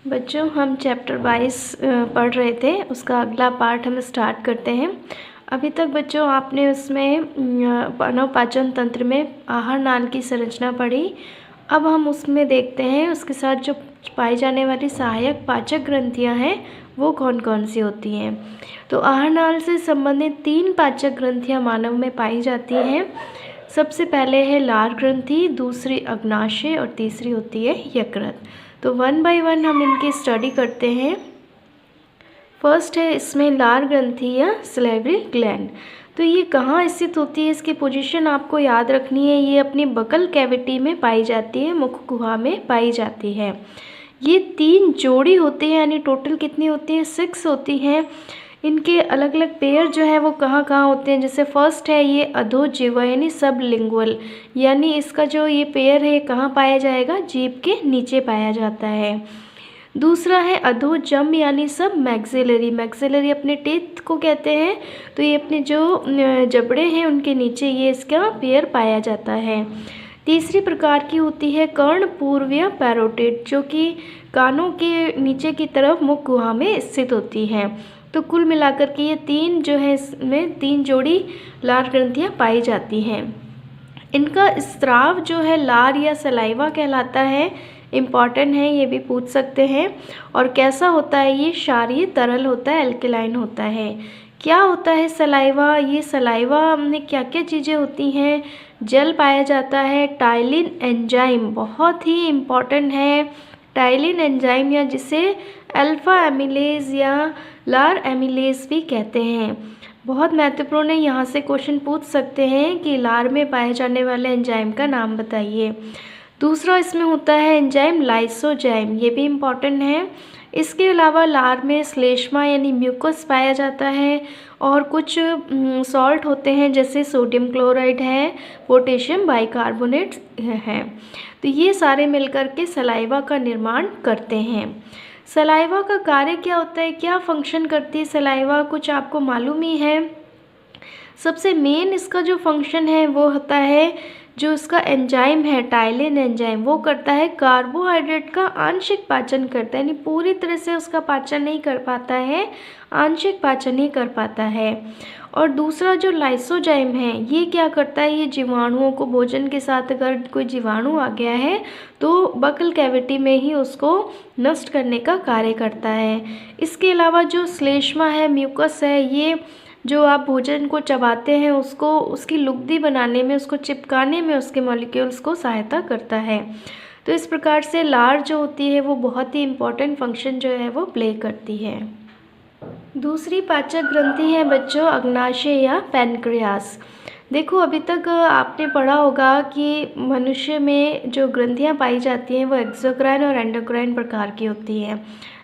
बच्चों हम चैप्टर 22 पढ़ रहे थे, उसका अगला पार्ट हम स्टार्ट करते हैं। अभी तक बच्चों आपने उसमें मानव पाचन तंत्र में आहार नाल की संरचना पढ़ी। अब हम उसमें देखते हैं उसके साथ जो पाई जाने वाली सहायक पाचक ग्रंथियां हैं वो कौन कौन सी होती हैं। तो आहार नाल से संबंधित 3 पाचक ग्रंथियां मानव में पाई जाती हैं। सबसे पहले है लार ग्रंथि, दूसरी अग्नाशय और तीसरी होती है यकृत। तो 1 बाय 1 हम इनकी स्टडी करते हैं। फर्स्ट है इसमें लार ग्रंथि या सलेवरी ग्लैंड। तो ये कहाँ स्थित होती है, इसकी पोजीशन आपको याद रखनी है। ये अपनी बकल कैविटी में पाई जाती है, मुख गुहा में पाई जाती है। ये 3 जोड़ी होती है, यानी टोटल कितनी होती है, 6 होती हैं। इनके अलग अलग पेयर जो है वो कहाँ कहाँ होते हैं। जैसे फर्स्ट है ये अधोजिह्वा यानी सबलिंगुअल, यानी इसका जो ये पेयर है कहाँ पाया जाएगा, जीभ के नीचे पाया जाता है। दूसरा है अधोजम यानी सब मैक्सिलरी, मैक्सिलरी अपने टीथ को कहते हैं। तो ये अपने जो जबड़े हैं उनके नीचे ये इसका पेयर पाया जाता है। तीसरी प्रकार की होती है कर्णपूर्वीय पैरोटिड, जो कि कानों के नीचे की तरफ मुख गुहा में स्थित होती है। तो कुल मिलाकर के ये 3 जो है, इसमें 3 जोड़ी लार ग्रंथियाँ पाई जाती हैं। इनका स्राव जो है लार या सलाइवा कहलाता है। इम्पॉर्टेंट है, ये भी पूछ सकते हैं। और कैसा होता है, ये क्षारीय तरल होता है, एल्केलाइन होता है। क्या होता है सलाइवा, ये सलाइवा में क्या क्या चीज़ें होती हैं, जल पाया जाता है, टाइलिन एंजाइम बहुत ही इम्पॉर्टेंट है। टाइलिन एंजाइम या जिसे अल्फा एमिलेज या लार एमिलेज भी कहते हैं, बहुत महत्वपूर्ण है। यहाँ से क्वेश्चन पूछ सकते हैं कि लार में पाए जाने वाले एंजाइम का नाम बताइए। दूसरा इसमें होता है एंजाइम लाइसोजाइम, ये भी इम्पॉर्टेंट है। इसके अलावा लार में श्लेष्मा यानी म्यूकस पाया जाता है और कुछ सॉल्ट होते हैं जैसे सोडियम क्लोराइड है, पोटेशियम बाइकार्बोनेट है। तो ये सारे मिलकर के सलाइवा का निर्माण करते हैं। सलाइवा का कार्य क्या होता है, क्या फंक्शन करती है सलाइवा, कुछ आपको मालूम ही है। सबसे मेन इसका जो फंक्शन है वो होता है, जो इसका एंजाइम है टाइलिन एंजाइम, वो करता है कार्बोहाइड्रेट का आंशिक पाचन करता है, यानी पूरी तरह से उसका पाचन नहीं कर पाता है, आंशिक पाचन ही कर पाता है। और दूसरा जो लाइसोजाइम है ये क्या करता है, ये जीवाणुओं को भोजन के साथ अगर कोई जीवाणु आ गया है तो बकल कैविटी में ही उसको नष्ट करने का कार्य करता है। इसके अलावा जो श्लेष्मा है, म्यूकस है, ये जो आप भोजन को चबाते हैं उसको, उसकी लुगदी बनाने में, उसको चिपकाने में उसके मॉलिक्यूल्स को सहायता करता है। तो इस प्रकार से लार जो होती है वो बहुत ही इम्पोर्टेंट फंक्शन जो है वो प्ले करती है। दूसरी पाचक ग्रंथि है बच्चों अग्नाशय या पैनक्रियास। देखो अभी तक आपने पढ़ा होगा कि मनुष्य में जो ग्रंथियां पाई जाती हैं वो एक्सोक्राइन और एंडोक्राइन प्रकार की होती हैं।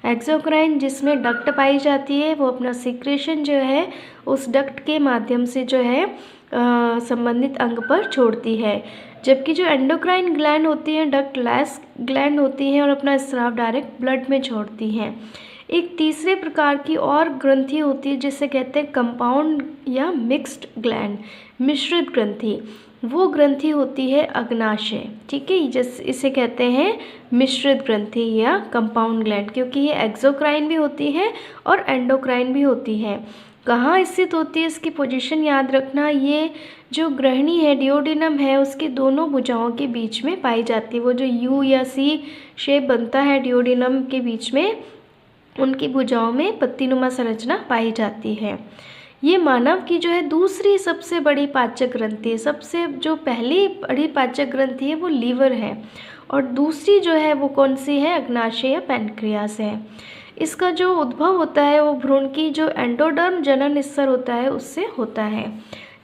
एक्सोक्राइन जिसमें डक्ट पाई जाती है, वो अपना सीक्रेशन जो है उस डक्ट के माध्यम से जो है संबंधित अंग पर छोड़ती है। जबकि जो एंडोक्राइन ग्लैंड होती हैं डक्टलेस ग्लैंड होती हैं और अपना स्राव डायरेक्ट ब्लड में छोड़ती हैं। एक तीसरे प्रकार की और ग्रंथि होती है जिसे कहते हैं कंपाउंड या मिक्स्ड ग्लैंड, मिश्रित ग्रंथि। वो ग्रंथि होती है अग्नाशय, ठीक है, जैसे इसे कहते हैं मिश्रित ग्रंथि या कंपाउंड ग्लैंड, क्योंकि ये एक्सोक्राइन भी होती है और एंडोक्राइन भी होती है। कहाँ स्थित होती है, इसकी पोजीशन याद रखना। ये जो ग्रहणी है, डिओडिनम है, उसकी दोनों भुजाओं के बीच में पाई जाती है। वो जो यू या सी शेप बनता है डिओडिनम के बीच में, उनकी भुजाओं में पत्तीनुमा संरचना पाई जाती है। ये मानव की जो है दूसरी सबसे बड़ी पाचक ग्रंथि है। सबसे जो पहली बड़ी पाचक ग्रंथि है वो लीवर है और दूसरी जो है वो कौन सी है, अग्नाशय या पैनक्रियास है। इसका जो उद्भव होता है वो भ्रूण की जो एंडोडर्म जनन स्तर होता है उससे होता है।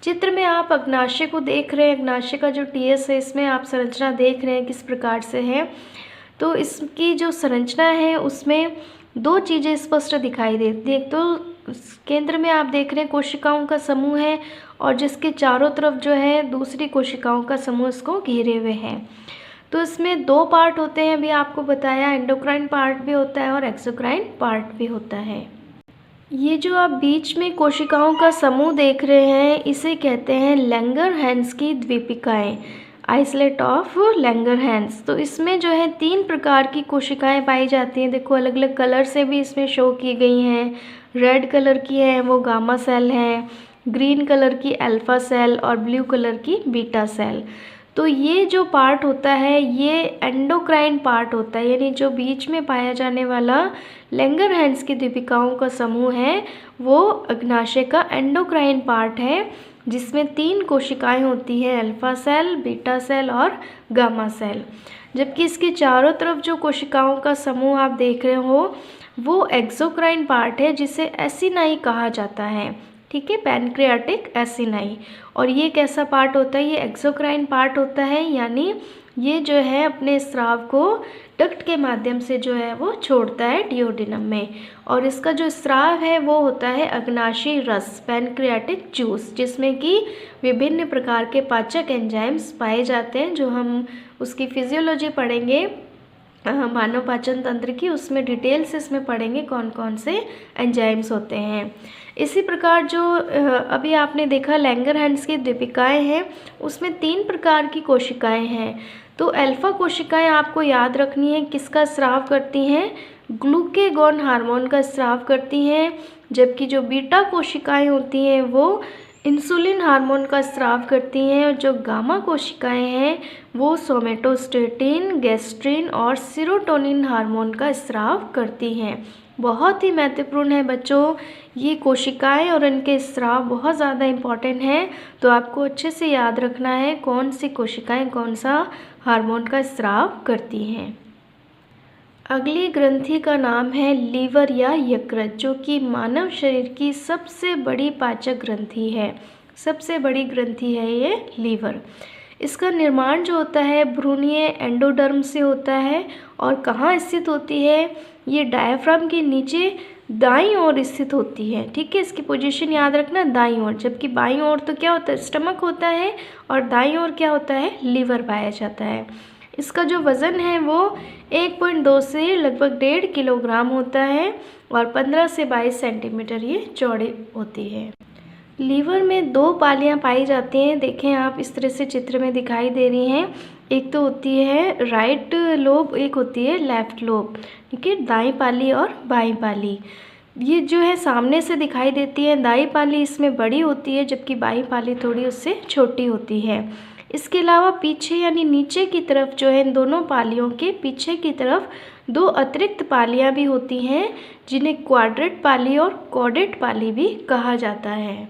चित्र में आप अग्नाशय को देख रहे हैं, अग्नाशय का जो टीएस है इसमें आप संरचना देख रहे हैं किस प्रकार से है। तो इसकी जो संरचना है उसमें 2 चीज़ें स्पष्ट दिखाई देती हैं। एक तो केंद्र में आप देख रहे हैं कोशिकाओं का समूह है और जिसके चारों तरफ जो है दूसरी कोशिकाओं का समूह इसको घेरे हुए है। तो इसमें 2 पार्ट होते हैं, अभी आपको बताया, एंडोक्राइन पार्ट भी होता है और एक्सोक्राइन पार्ट भी होता है। ये जो आप बीच में कोशिकाओं का समूह देख रहे हैं इसे कहते हैं लैंगरहैंस की द्वीपिकाएँ। Islet of Langerhans. तो इसमें जो है 3 प्रकार की कोशिकाएं पाई जाती हैं। देखो अलग अलग कलर से भी इसमें शो की गई हैं। रेड कलर की है वो गामा सेल है, ग्रीन कलर की अल्फा सेल और ब्लू कलर की बीटा सेल। तो ये जो पार्ट होता है ये एंडोक्राइन पार्ट होता है, यानी जो बीच में पाया जाने वाला लैंगरहैंस की दीपिकाओं का समूह है वो अग्नाशय का एंडोक्राइन पार्ट है, जिसमें 3 कोशिकाएं होती हैं, अल्फा सेल, बीटा सेल और गामा सेल। जबकि इसके चारों तरफ जो कोशिकाओं का समूह आप देख रहे हो वो एक्सोक्राइन पार्ट है, जिसे एसिनाई कहा जाता है। ठीक है, पैनक्रियाटिक एसिनाई। और ये कैसा पार्ट होता है, ये एक्सोक्राइन पार्ट होता है, यानी ये जो है अपने स्राव को डक्ट के माध्यम से जो है वो छोड़ता है डिओडिनम में। और इसका जो स्राव है वो होता है अग्नाशी रस, पैनक्रियाटिक जूस, जिसमें कि विभिन्न प्रकार के पाचक एंजाइम्स पाए जाते हैं, जो हम उसकी फिजियोलॉजी पढ़ेंगे मानव पाचन तंत्र की, उसमें डिटेल से इसमें पढ़ेंगे कौन कौन से एंजाइम्स होते हैं। इसी प्रकार जो अभी आपने देखा लैंगरहैंस की दीपिकाएं हैं, उसमें 3 प्रकार की कोशिकाएं हैं। तो अल्फा कोशिकाएं आपको याद रखनी है किसका स्राव करती हैं, ग्लूकेगॉन हार्मोन का स्राव करती हैं। जबकि जो बीटा कोशिकाएं होती हैं वो इंसुलिन हार्मोन का स्राव करती हैं, और जो गामा कोशिकाएं हैं वो सोमेटोस्टेटिन, गैस्ट्रिन और सीरोटोनिन हार्मोन का स्राव करती हैं। बहुत ही महत्वपूर्ण है बच्चों ये कोशिकाएं और इनके स्राव बहुत ज़्यादा इम्पॉर्टेंट है। तो आपको अच्छे से याद रखना है कौन सी कोशिकाएं कौन सा हार्मोन का स्राव करती हैं। अगली ग्रंथि का नाम है लीवर या यकृत, जो कि मानव शरीर की सबसे बड़ी पाचक ग्रंथि है। सबसे बड़ी ग्रंथि है ये लीवर। इसका निर्माण जो होता है भ्रूणीय एंडोडर्म से होता है। और कहाँ स्थित होती है, ये डायफ्राम के नीचे दाईं ओर स्थित होती है। ठीक है, इसकी पोजीशन याद रखना, दाईं ओर। जबकि बाईं ओर तो क्या होता है, स्टमक होता है, और दाईं ओर क्या होता है, लीवर पाया जाता है। इसका जो वज़न है वो 1.2 से लगभग 1.5 किलोग्राम होता है, और 15 से 22 सेंटीमीटर ये चौड़ी होती है। लीवर में 2 पालियाँ पाई जाती हैं। देखें आप इस तरह से चित्र में दिखाई दे रही हैं। एक तो होती है राइट लोब, एक होती है लेफ्ट लोब। ठीक है, दाईं पाली और बाईं पाली। ये जो है सामने से दिखाई देती है, दाईं पाली इसमें बड़ी होती है, जबकि बाईं पाली थोड़ी उससे छोटी होती है। इसके अलावा पीछे यानी नीचे की तरफ जो है इन दोनों पालियों के पीछे की तरफ 2 अतिरिक्त पालियाँ भी होती हैं, जिन्हें क्वाड्रेट पाली और कॉडेट पाली भी कहा जाता है।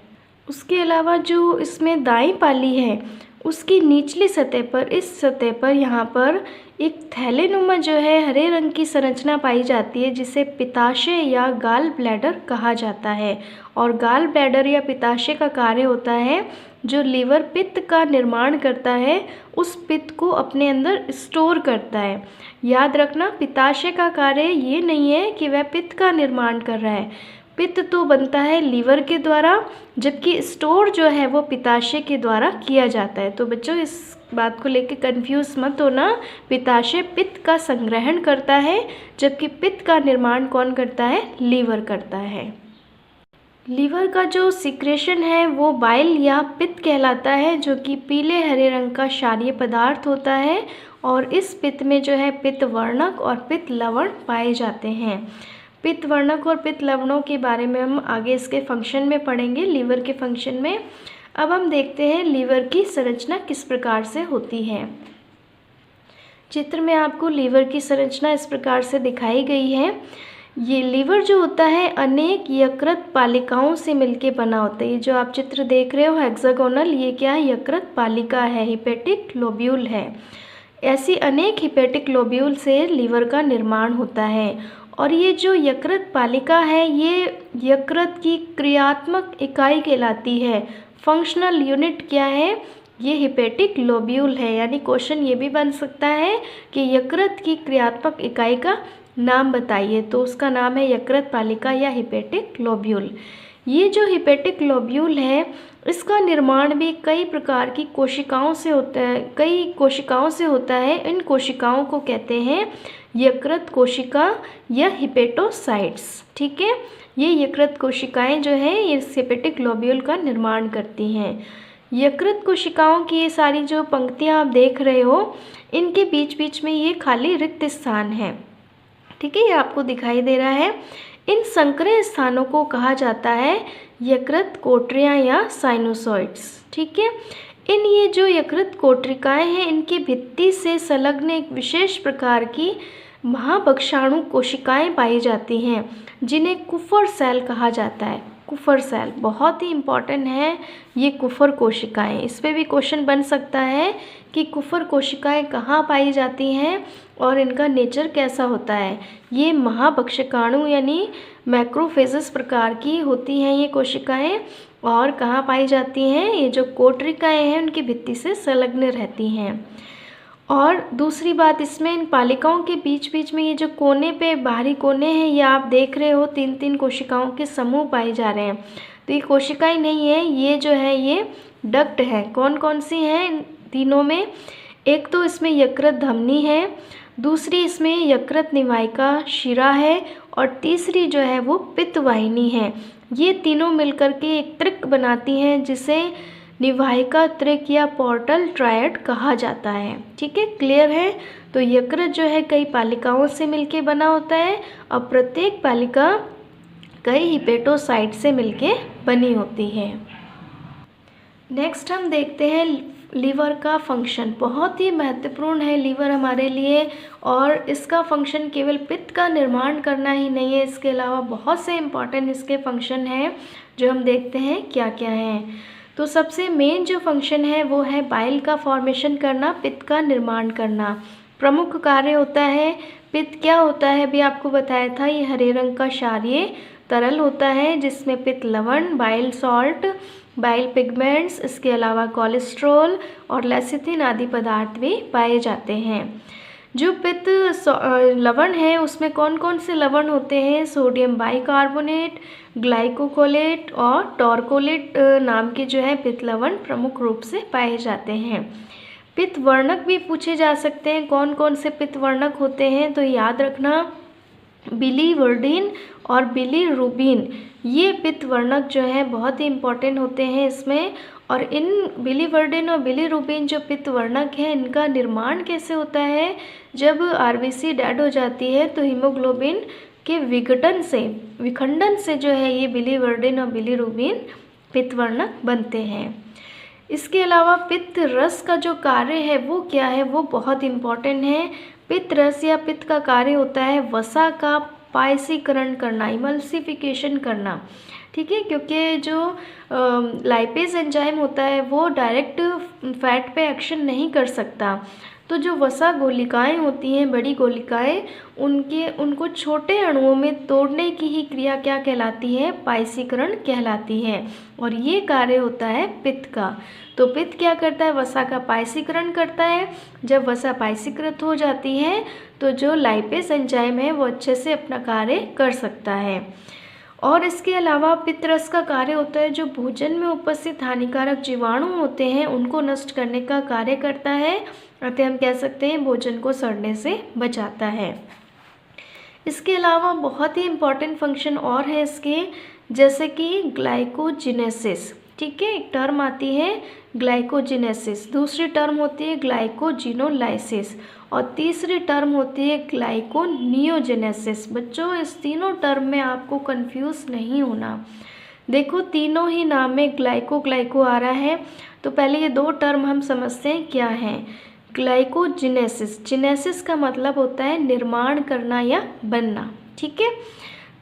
उसके अलावा जो इसमें दाईं पाली है उसकी निचली सतह पर, इस सतह पर यहाँ पर एक थैलेनुमा जो है हरे रंग की संरचना पाई जाती है, जिसे पित्ताशय या गाल ब्लैडर कहा जाता है। और गाल ब्लैडर या पित्ताशय का कार्य होता है जो लीवर पित्त का निर्माण करता है, उस पित्त को अपने अंदर स्टोर करता है। याद रखना, पित्ताशय का कार्य ये नहीं है कि वह पित्त का निर्माण कर रहा है, पित्त तो बनता है लीवर के द्वारा, जबकि स्टोर जो है वो पित्ताशय के द्वारा किया जाता है। तो बच्चों इस बात को लेकर कंफ्यूज मत होना, पित्ताशय पित्त का संग्रहण करता है, जबकि पित्त का निर्माण कौन करता है, लीवर करता है। लीवर का जो सिक्रेशन है वो बाइल या पित्त कहलाता है, जो कि पीले हरे रंग का क्षारीय पदार्थ होता है। और इस पित्त में जो है पित्त वर्णक और पित्त लवण पाए जाते हैं। पित्त वर्णक और पित्त लवणों के बारे में हम आगे इसके फंक्शन में पढ़ेंगे, लीवर के फंक्शन में। अब हम देखते हैं लीवर की संरचना किस प्रकार से होती है। चित्र में आपको लीवर की संरचना इस प्रकार से दिखाई गई है। ये लीवर जो होता है अनेक यकृत पालिकाओं से मिलके बना होता है। ये जो आप चित्र देख रहे हो हेक्सागोनल, ये क्या है, यकृत पालिका है, हिपेटिक लोब्यूल है। ऐसी अनेक हिपेटिक लोब्यूल से लीवर का निर्माण होता है। और ये जो यकृत पालिका है ये यकृत की क्रियात्मक इकाई कहलाती है। फंक्शनल यूनिट क्या है, ये हिपेटिक लोब्यूल है। यानी क्वेश्चन ये भी बन सकता है कि यकृत की क्रियात्मक इकाई का नाम बताइए, तो उसका नाम है यकृत पालिका या हिपेटिक लोब्यूल। ये जो हिपेटिक लोब्यूल है इसका निर्माण भी कई प्रकार की कोशिकाओं से होता है, कई कोशिकाओं से होता है। इन कोशिकाओं को कहते हैं यकृत कोशिका या हिपेटोसाइट्स। ठीक है, ये यकृत कोशिकाएं जो है इस हिपेटिक लोब्यूल का निर्माण करती हैं। यकृत कोशिकाओं की ये सारी जो पंक्तियाँ आप देख रहे हो, इनके बीच बीच में ये खाली रिक्त स्थान है। ठीक है, ये आपको दिखाई दे रहा है। इन संकरे स्थानों को कहा जाता है यकृत कोठरियाँ या साइनोसॉइड्स। ठीक है, ये जो यकृत कोठरिकाएँ हैं, इनकी भित्ति से संलग्न एक विशेष प्रकार की महाभक्षाणु कोशिकाएं पाई जाती हैं, जिन्हें कुफर सेल कहा जाता है। कुफर सेल बहुत ही इम्पॉर्टेंट है, ये कुफर कोशिकाएं। इस पे भी क्वेश्चन बन सकता है कि कुफर कोशिकाएं कहाँ पाई जाती हैं और इनका नेचर कैसा होता है। ये महाभक्षकाणु यानी मैक्रोफेजेस प्रकार की होती हैं ये कोशिकाएं, और कहाँ पाई जाती हैं, ये जो कोठरिकाएं हैं उनकी भित्ति से संलग्न रहती हैं। और दूसरी बात, इसमें इन पालिकाओं के बीच बीच में ये जो कोने पे बाहरी कोने हैं, ये आप देख रहे हो 3-3 कोशिकाओं के समूह पाए जा रहे हैं। तो ये कोशिकाएं नहीं है, ये जो है ये डक्ट है। कौन कौन सी हैं इन तीनों में? एक तो इसमें यकृत धमनी है, दूसरी इसमें यकृत निवाहिका शिरा है, और तीसरी जो है वो पित्त वाहिनी है। ये तीनों मिलकर के एक त्रिक बनाती हैं, जिसे निवाहिका त्रिक या पोर्टल ट्रायड कहा जाता है। ठीक है, क्लियर है? तो यकृत जो है कई पालिकाओं से मिलके बना होता है, और प्रत्येक पालिका कई हिपेटोसाइट से मिलके बनी होती है। नेक्स्ट हम देखते हैं लीवर का फंक्शन। बहुत ही महत्वपूर्ण है लीवर हमारे लिए, और इसका फंक्शन केवल पित्त का निर्माण करना ही नहीं है, इसके अलावा बहुत से इम्पॉर्टेंट इसके फंक्शन हैं जो हम देखते हैं क्या क्या हैं। तो सबसे मेन जो फंक्शन है वो है बाइल का फॉर्मेशन करना, पित्त का निर्माण करना। प्रमुख कार्य होता है। पित्त क्या होता है अभी आपको बताया था, ये हरे रंग का क्षारीय तरल होता है, जिसमें पित्त लवण, बाइल सॉल्ट, बाइल पिगमेंट्स, इसके अलावा कोलेस्ट्रॉल और लेसिथिन आदि पदार्थ भी पाए जाते हैं। जो पित्त लवण है उसमें कौन कौन से लवण होते हैं? सोडियम बाइकार्बोनेट, ग्लाइकोकोलेट और टॉर्कोलेट नाम के जो है पित्त लवण प्रमुख रूप से पाए जाते हैं। पित्त वर्णक भी पूछे जा सकते हैं, कौन कौन से पित्त वर्णक होते हैं? तो याद रखना, बिलीवर्डिन और बिलीरुबिन, ये पित्त वर्णक जो है बहुत ही इम्पॉर्टेंट होते हैं इसमें। और इन बिलीवर्डिन और बिलीरुबिन जो पित्त वर्णक हैं, इनका निर्माण कैसे होता है? जब आरबीसी डेड हो जाती है तो हीमोग्लोबिन के विखंडन से जो है ये बिलीवर्डिन और बिलीरुबिन पित्त वर्णक बनते हैं। इसके अलावा पित्त रस का जो कार्य है वो क्या है? वो बहुत इम्पॉर्टेंट है। पित्त रस या पित्त का कार्य होता है वसा का पायसीकरण करना, इमल्सिफिकेशन करना। ठीक है, क्योंकि जो लाइपेज एंजाइम होता है वो डायरेक्ट फैट पे एक्शन नहीं कर सकता, तो जो वसा गोलिकाएं होती हैं, बड़ी गोलिकाएं, उनको छोटे अणुओं में तोड़ने की ही क्रिया क्या कहलाती है? पायसीकरण कहलाती है। और ये कार्य होता है पित्त का। तो पित्त क्या करता है? वसा का पायसीकरण करता है। जब वसा पायसीकृत हो जाती है तो जो लाइपेज एंजाइम है वो अच्छे से अपना कार्य कर सकता है। और इसके अलावा पित्त रस का कार्य होता है जो भोजन में उपस्थित हानिकारक जीवाणु होते हैं उनको नष्ट करने का कार्य करता है, अतः हम कह सकते हैं भोजन को सड़ने से बचाता है। इसके अलावा बहुत ही इम्पॉर्टेंट फंक्शन और है इसके, जैसे कि ग्लाइकोजिनेसिस। ठीक है, एक टर्म आती है ग्लाइकोजिनेसिस, दूसरी टर्म होती है ग्लाइकोजिनोलाइसिस, और तीसरी टर्म होती है ग्लाइकोनियोजेनेसिस। बच्चों, इस तीनों टर्म में आपको कंफ्यूज नहीं होना। देखो, तीनों ही नाम में ग्लाइको आ रहा है, तो पहले ये दो टर्म हम समझते हैं क्या है। ग्लाइकोजिनेसिस, जिनेसिस का मतलब होता है निर्माण करना या बनना। ठीक है,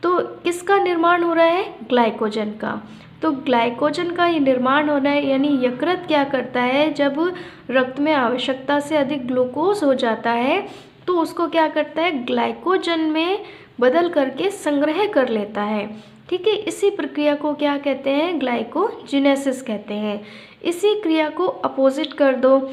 तो किसका निर्माण हो रहा है? ग्लाइकोजन का। तो ग्लाइकोजन का ये निर्माण होना है, यानी यकृत क्या करता है, जब रक्त में आवश्यकता से अधिक ग्लूकोज हो जाता है तो उसको क्या करता है? ग्लाइकोजन में बदल करके संग्रह कर लेता है। ठीक है, इसी प्रक्रिया को क्या कहते हैं? ग्लाइकोजिनेसिस कहते हैं। इसी क्रिया को अपोजिट कर दो,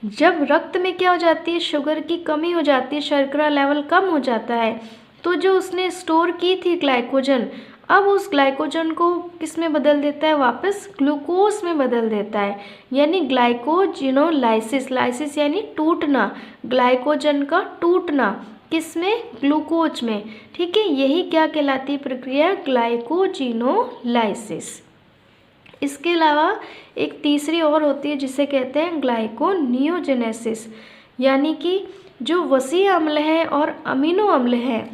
जब रक्त में क्या हो जाती है? शुगर की कमी हो जाती है, शर्करा लेवल कम हो जाता है, तो जो उसने स्टोर की थी ग्लाइकोजन, अब उस ग्लाइकोजन को किस में बदल देता है? वापस ग्लूकोज में बदल देता है, यानी ग्लाइकोजिनोलाइसिस। लाइसिस यानी टूटना, ग्लाइकोजन का टूटना किस में? ग्लूकोज में। ठीक है, यही क्या कहलाती है प्रक्रिया? ग्लाइकोजिनोलाइसिस। इसके अलावा एक तीसरी और होती है जिसे कहते हैं ग्लाइकोनियोजेनेसिस, यानी कि जो वसीय अम्ल है और अमीनो अम्ल है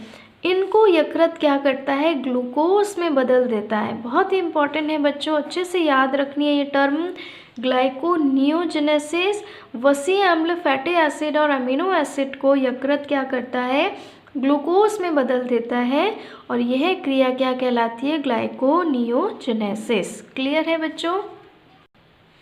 इनको यकृत क्या करता है, ग्लूकोज में बदल देता है। बहुत ही इंपॉर्टेंट है बच्चों, अच्छे से याद रखनी है ये टर्म। ग्लाइकोनियोजेनेसिस, वसीय अम्ल फैटी एसिड और अमीनो एसिड को यकृत क्या करता है, ग्लूकोज में बदल देता है, और यह क्रिया क्या कहलाती है, ग्लाइकोनियोजेनेसिस। क्लियर है बच्चों।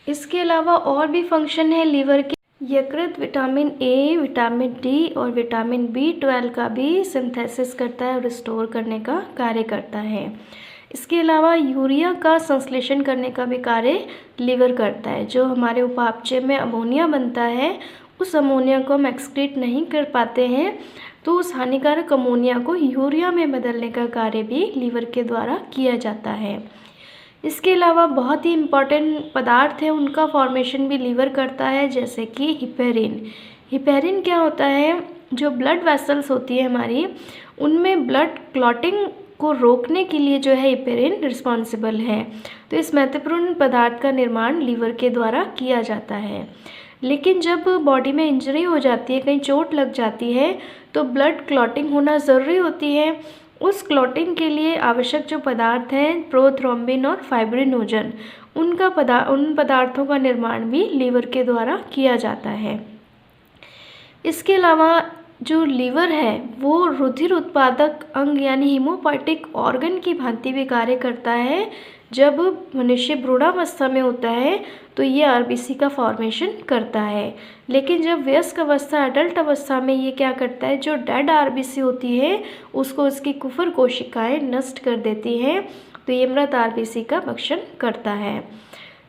इसके अलावा और भी फंक्शन है लीवर के। यकृत विटामिन ए, विटामिन डी और विटामिन B12 का भी सिंथेसिस करता है और स्टोर करने का कार्य करता है। इसके अलावा यूरिया का संश्लेषण करने का भी कार्य लीवर करता है। जो हमारे उपापचय में अमोनिया बनता है उस अमोनिया को हम एक्सक्रीट नहीं कर पाते हैं, तो उस हानिकारक अमोनिया को यूरिया में बदलने का कार्य भी लीवर के द्वारा किया जाता है। इसके अलावा बहुत ही इम्पॉर्टेंट पदार्थ है उनका फॉर्मेशन भी लीवर करता है, जैसे कि हिपेरिन। हिपेरिन क्या होता है, जो ब्लड वेसल्स होती है हमारी उनमें ब्लड क्लॉटिंग को रोकने के लिए जो है हिपेरिन रिस्पॉन्सिबल है। तो इस महत्वपूर्ण पदार्थ का निर्माण लीवर के द्वारा किया जाता है। लेकिन जब बॉडी में इंजरी हो जाती है, कहीं चोट लग जाती है, तो ब्लड क्लॉटिंग होना ज़रूरी होती है। उस क्लॉटिंग के लिए आवश्यक जो पदार्थ हैं प्रोथ्रोम्बिन और फाइब्रिनोजन, उन पदार्थों का निर्माण भी लीवर के द्वारा किया जाता है। इसके अलावा जो लीवर है वो रुधिर उत्पादक अंग यानी हीमोपोएटिक ऑर्गन की भांति भी कार्य करता है। जब मनुष्य भ्रूणावस्था में होता है तो ये आरबीसी का फॉर्मेशन करता है, लेकिन जब वयस्क अवस्था एडल्ट अवस्था में ये क्या करता है, जो डेड आरबीसी होती है उसको उसकी कुफर कोशिकाएं नष्ट कर देती हैं, तो ये मृत आरबीसी का भक्षण करता है।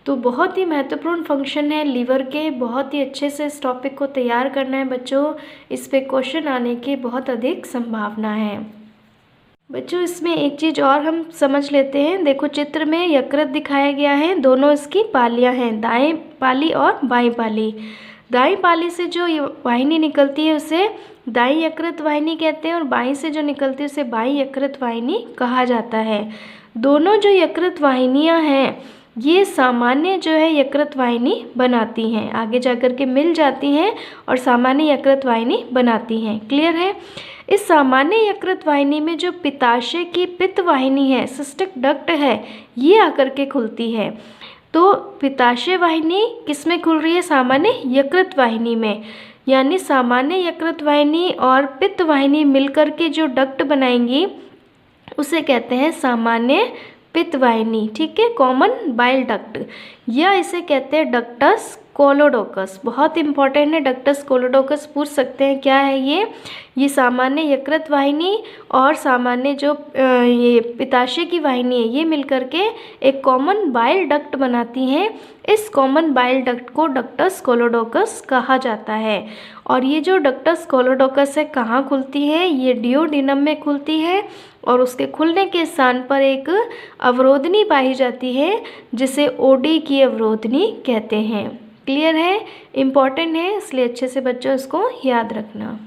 तो बहुत ही महत्वपूर्ण फंक्शन है लीवर के। बहुत ही अच्छे से इस टॉपिक को तैयार करना है बच्चों, इस पे क्वेश्चन आने की बहुत अधिक संभावना है। बच्चों इसमें एक चीज़ और हम समझ लेते हैं। देखो चित्र में यकृत दिखाया गया है, दोनों इसकी पालियां हैं, दाएं पाली और बाएं पाली। दाएं पाली से जो वाहिनी निकलती है उसे दाएं यकृत वाहिनी कहते हैं, और बाएं से जो निकलती है उसे बाएं यकृत वाहिनी कहा जाता है। दोनों जो यकृत वाहिनियाँ हैं ये सामान्य जो है यकृत वाहिनी बनाती हैं, आगे जाकर के मिल जाती हैं और सामान्य यकृत वाहिनी बनाती हैं। क्लियर है। इस सामान्य यकृत वाहिनी में जो पित्ताशय की पित्त वाहिनी है, सिस्टिक डक्ट है, ये आकर के खुलती है। तो पित्ताशय वाहिनी किस में खुल रही है, सामान्य यकृत वाहिनी में, यानी सामान्य यकृत वाहिनी और पित्त वाहिनी मिलकर के जो डक्ट बनाएंगी उसे कहते हैं सामान्य पित्त वाहिनी। ठीक है, कॉमन बाइल डक्ट, या इसे कहते हैं डक्टस कोलोडोकस। बहुत इंपॉर्टेंट है, डक्टस कोलोडोकस पूछ सकते हैं क्या है ये सामान्य यकृत वाहिनी और सामान्य जो ये पित्ताशय की वाहिनी है ये मिलकर के एक कॉमन बाइल डक्ट बनाती हैं। इस कॉमन बाइल डक्ट को डक्टस कोलोडोकस कहा जाता है। और ये जो डक्टस कोलोडोकस है कहाँ खुलती है, ये डियोडिनम में खुलती है, और उसके खुलने के स्थान पर एक अवरोधनी पाई जाती है जिसे ओडी की अवरोधनी कहते हैं। क्लियर है, इम्पॉर्टेंट है, इसलिए अच्छे से बच्चों इसको याद रखना।